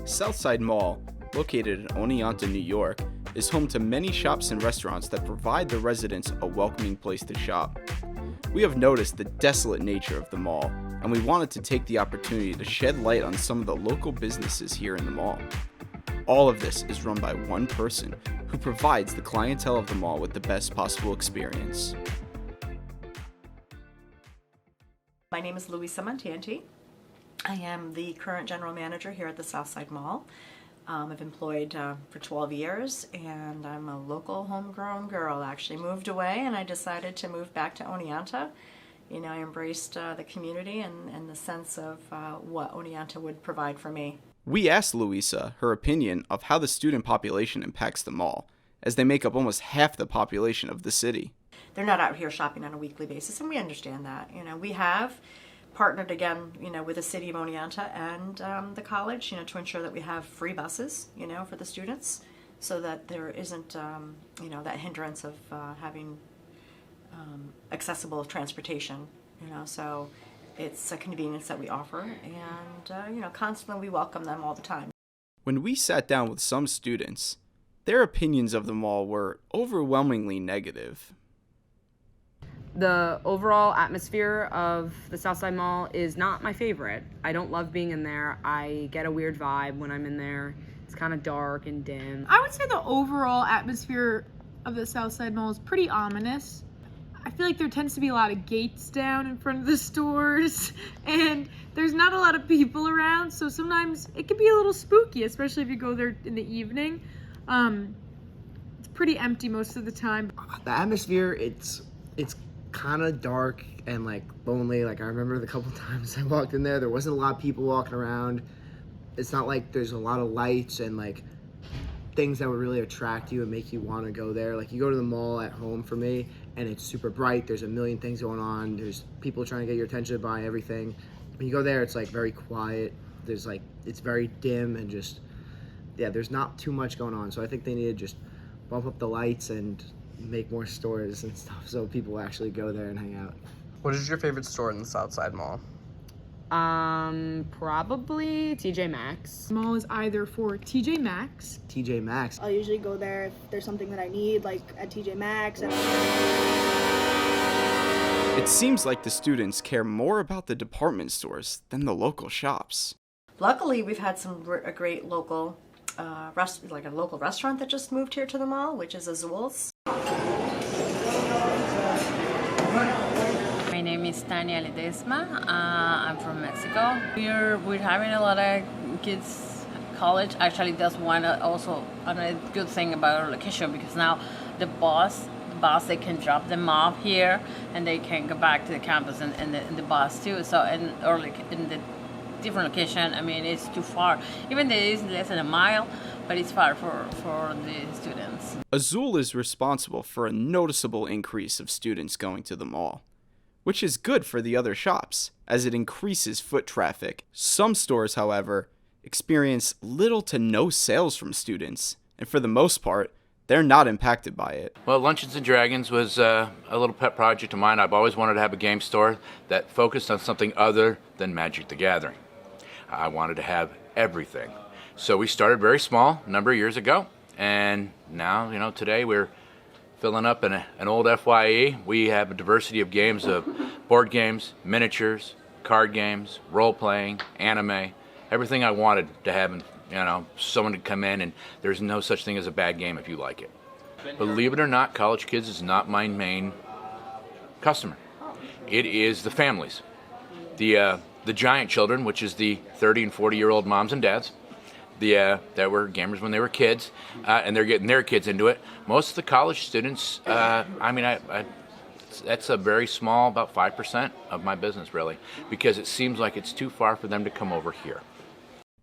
Southside Mall, located in Oneonta, New York, is home to many shops and restaurants that provide the residents a welcoming place to shop. We have noticed the desolate nature of the mall, and we wanted to take the opportunity to shed light on some of the local businesses here in the mall. All of this is run by one person who provides the clientele of the mall with the best possible experience. My name is Louisa Montanti. I am the current general manager here at the Southside Mall. I've employed for 12 years, and I'm a local homegrown girl. I actually moved away and I decided to move back to Oneonta. You know, I embraced the community and the sense of what Oneonta would provide for me. We asked Louisa her opinion of how the student population impacts the mall, as they make up almost half the population of the city. They're not out here shopping on a weekly basis, and we understand that. You know, we have partnered again, with the city of Oneonta and the college, to ensure that we have free buses, for the students, so that there isn't, that hindrance of having accessible transportation. So it's a convenience that we offer, and constantly we welcome them all the time. When we sat down with some students, their opinions of the mall were overwhelmingly negative. The overall atmosphere of the Southside Mall is not my favorite. I don't love being in there. I get a weird vibe when I'm in there. It's kind of dark and dim. I would say the overall atmosphere of the Southside Mall is pretty ominous. I feel like there tends to be a lot of gates down in front of the stores, and there's not a lot of people around, so sometimes it can be a little spooky, especially if you go there in the evening. It's pretty empty most of the time. The atmosphere, it's kind of dark and lonely. I remember the couple times I walked in there wasn't a lot of people walking around. It's not like there's a lot of lights and things that would really attract you and make you want to go there. You go to the mall at home for me and it's super bright. There's a million things going on. There's people trying to get your attention to buy everything. When you go there, it's very quiet. There's it's very dim and there's not too much going on. So I think they need to just bump up the lights and make more stores and stuff so people actually go there and hang out. What is your favorite store in the Southside Mall? Probably TJ Maxx. The mall is either for TJ Maxx. TJ Maxx. I'll usually go there if there's something that I need, at TJ Maxx. It seems like the students care more about the department stores than the local shops. Luckily, we've had a great local a local restaurant that just moved here to the mall, which is Azul's. My name is Tania Ledesma. I'm from Mexico. We're having a lot of kids college. Actually, that's one also a good thing about our location, because now the bus they can drop them off here and they can go back to the campus and the bus too. So in the different location, it's too far. Even though it is less than a mile, but it's far for the students. Azul is responsible for a noticeable increase of students going to the mall, which is good for the other shops, as it increases foot traffic. Some stores, however, experience little to no sales from students, and for the most part, they're not impacted by it. Well, Luncheons and Dragons was a little pet project of mine. I've always wanted to have a game store that focused on something other than Magic the Gathering. I wanted to have everything. So we started very small a number of years ago, and now, today we're filling up an old FYE. We have a diversity of games, of board games, miniatures, card games, role-playing, anime, everything I wanted to have, someone to come in, and there's no such thing as a bad game if you like it. Believe it or not, College Kids is not my main customer. It is the families. The giant children, which is the 30 and 40-year-old moms and dads, that were gamers when they were kids, and they're getting their kids into it. Most of the college students, that's a very small, about 5% of my business, really, because it seems like it's too far for them to come over here.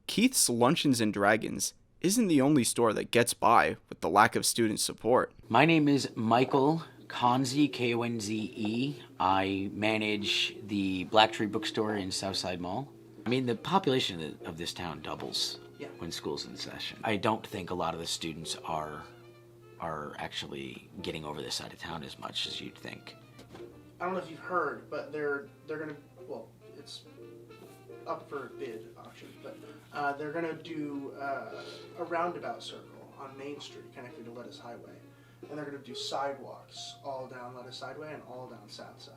Keith's Luncheons and Dragons isn't the only store that gets by with the lack of student support. My name is Michael Konze, Konze. I manage the Black Tree Bookstore in Southside Mall. The population of this town doubles when school's in session. I don't think a lot of the students are actually getting over this side of town as much as you'd think. I don't know if you've heard, but they're gonna, it's up for bid auction, but they're going to do a roundabout circle on Main Street connected to Lettuce Highway. And they're going to do sidewalks all down Lettuce Highway and all down Southside.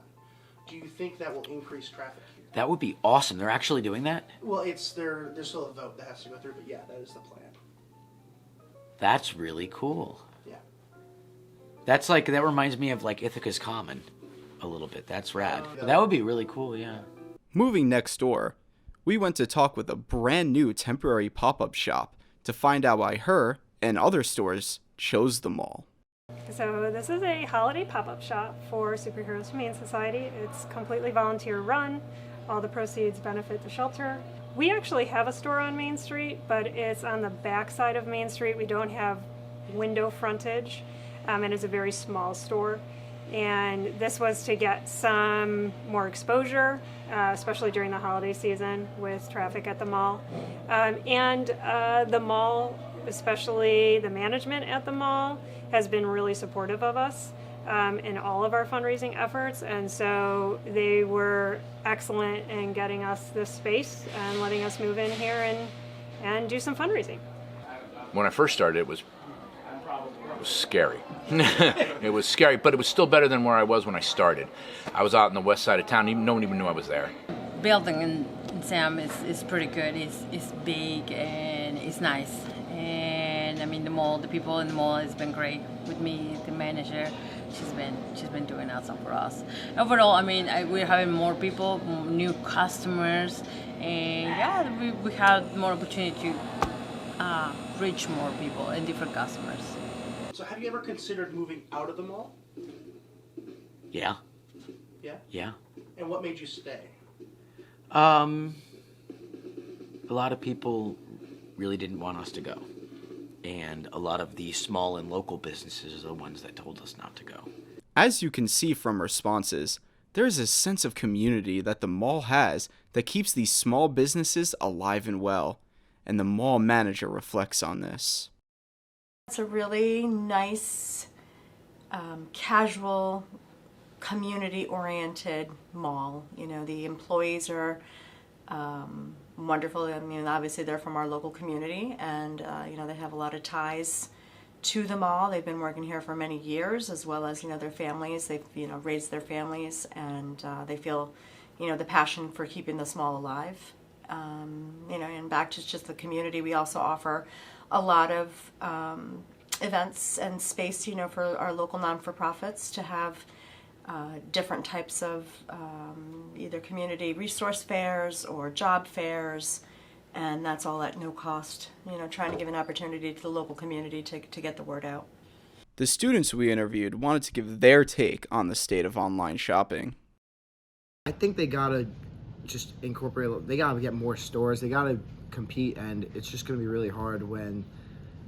Do you think that will increase traffic here? That would be awesome. They're actually doing that? Well, there's still a vote that has to go through, but yeah, that is the plan. That's really cool. Yeah. That reminds me of like Ithaca's Common a little bit. That's rad. That would be really cool, yeah. Moving next door, we went to talk with a brand new temporary pop-up shop to find out why her and other stores chose the mall. So this is a holiday pop-up shop for Superheroes Humane Society. It's completely volunteer run. All the proceeds benefit the shelter. We actually have a store on Main Street, but it's on the back side of Main Street. We don't have window frontage, and it's a very small store. And this was to get some more exposure, especially during the holiday season with traffic at the mall. The mall, especially the management at the mall, has been really supportive of us in all of our fundraising efforts, and so they were excellent in getting us this space and letting us move in here and do some fundraising. When I first started, it was scary. It was scary, but it was still better than where I was when I started. I was out in the west side of town, no one even knew I was there. Building in Sam is pretty good. It's big and it's nice. And I mean the people in the mall has been great with me, the manager. She's been doing awesome for us. Overall, I mean we're having more people, new customers, and yeah, we have more opportunity to reach more people and different customers. So have you ever considered moving out of the mall? Yeah. Yeah? Yeah. And what made you stay? A lot of people really didn't want us to go. And a lot of the small and local businesses are the ones that told us not to go. As you can see from responses, there is a sense of community that the mall has that keeps these small businesses alive and well, and the mall manager reflects on this. It's a really nice, casual, community-oriented mall. You know, the employees are wonderful. I mean, obviously they're from our local community, and they have a lot of ties to the mall. They've been working here for many years, as well as their families. They've raised their families, and they feel the passion for keeping this mall alive. And back to just the community, we also offer a lot of events and space, for our local non-for-profits to have different types of either community resource fairs or job fairs, and that's all at no cost, trying to give an opportunity to the local community to get the word out. The students we interviewed wanted to give their take on the state of online shopping. I think they gotta just incorporate, they gotta get more stores, they gotta compete, and it's just gonna be really hard when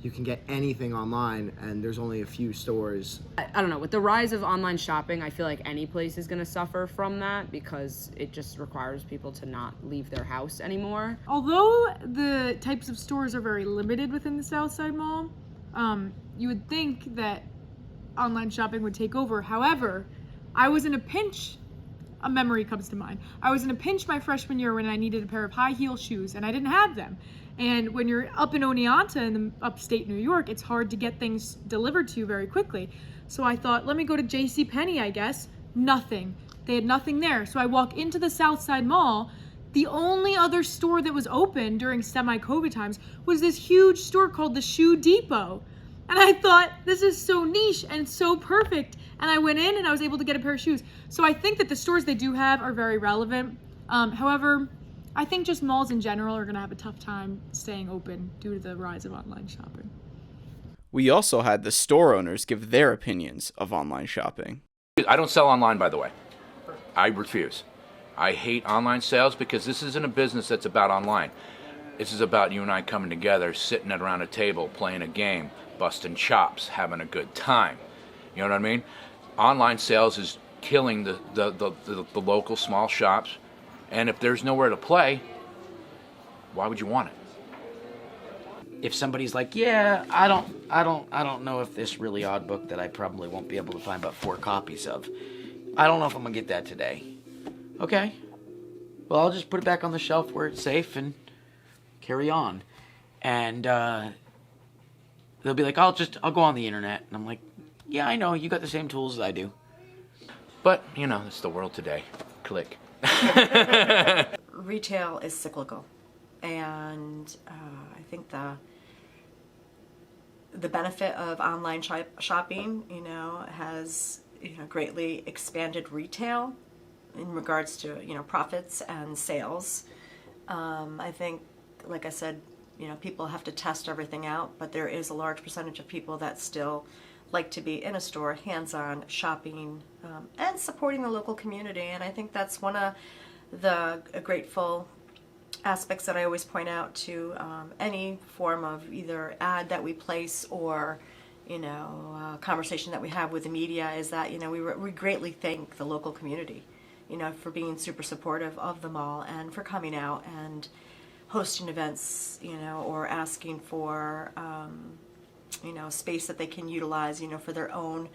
you can get anything online and there's only a few stores. I don't know, with the rise of online shopping, I feel like any place is going to suffer from that because it just requires people to not leave their house anymore. Although the types of stores are very limited within the Southside Mall, you would think that online shopping would take over. However, I was in a pinch. A memory comes to mind. I was in a pinch my freshman year when I needed a pair of high heel shoes and I didn't have them. And when you're up in Oneonta in upstate New York, it's hard to get things delivered to you very quickly. So I thought, let me go to JCPenney, I guess. Nothing. They had nothing there. So I walk into the Southside Mall. The only other store that was open during semi-COVID times was this huge store called the Shoe Depot. And I thought, this is so niche and so perfect. And I went in and I was able to get a pair of shoes. So I think that the stores they do have are very relevant. However, I think just malls in general are going to have a tough time staying open due to the rise of online shopping. We also had the store owners give their opinions of online shopping. I don't sell online, by the way. I refuse. I hate online sales because this isn't a business that's about online. This is about you and I coming together, sitting around a table, playing a game, busting chops, having a good time. You know what I mean? Online sales is killing the local small shops. And if there's nowhere to play, why would you want it? If somebody's like, yeah, I don't know if this really odd book that I probably won't be able to find about 4 copies of, I don't know if I'm gonna get that today. Okay. Well, I'll just put it back on the shelf where it's safe and carry on. And they'll be like, I'll go on the internet. And I'm like, yeah, I know, you got the same tools as I do. But, you know, it's the world today. Click. Retail is cyclical, and I think the benefit of online shopping, you know, has, you know, greatly expanded retail in regards to, you know, profits and sales. I think, like I said, you know, people have to test everything out, but there is a large percentage of people that still like to be in a store, hands-on, shopping, and supporting the local community. And I think that's one of the grateful aspects that I always point out to any form of either ad that we place or, you know, conversation that we have with the media, is that, you know, we greatly thank the local community, you know, for being super supportive of the mall and for coming out and hosting events, you know, or asking for you know, space that they can utilize, you know, for their own,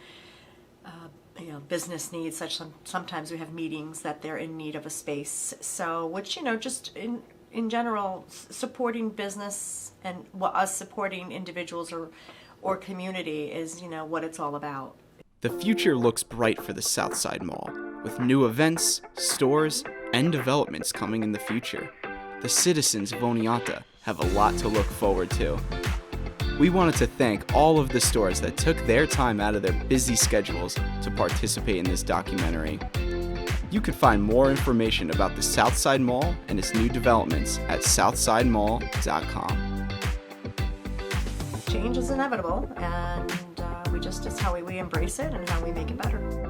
you know, business needs. Sometimes we have meetings that they're in need of a space. So, which, you know, just in general, supporting business and us supporting individuals or community is, you know, what it's all about. The future looks bright for the Southside Mall, with new events, stores, and developments coming in the future. The citizens of Oneonta have a lot to look forward to. We wanted to thank all of the stores that took their time out of their busy schedules to participate in this documentary. You can find more information about the Southside Mall and its new developments at southsidemall.com. Change is inevitable, and it's how we embrace it and how we make it better.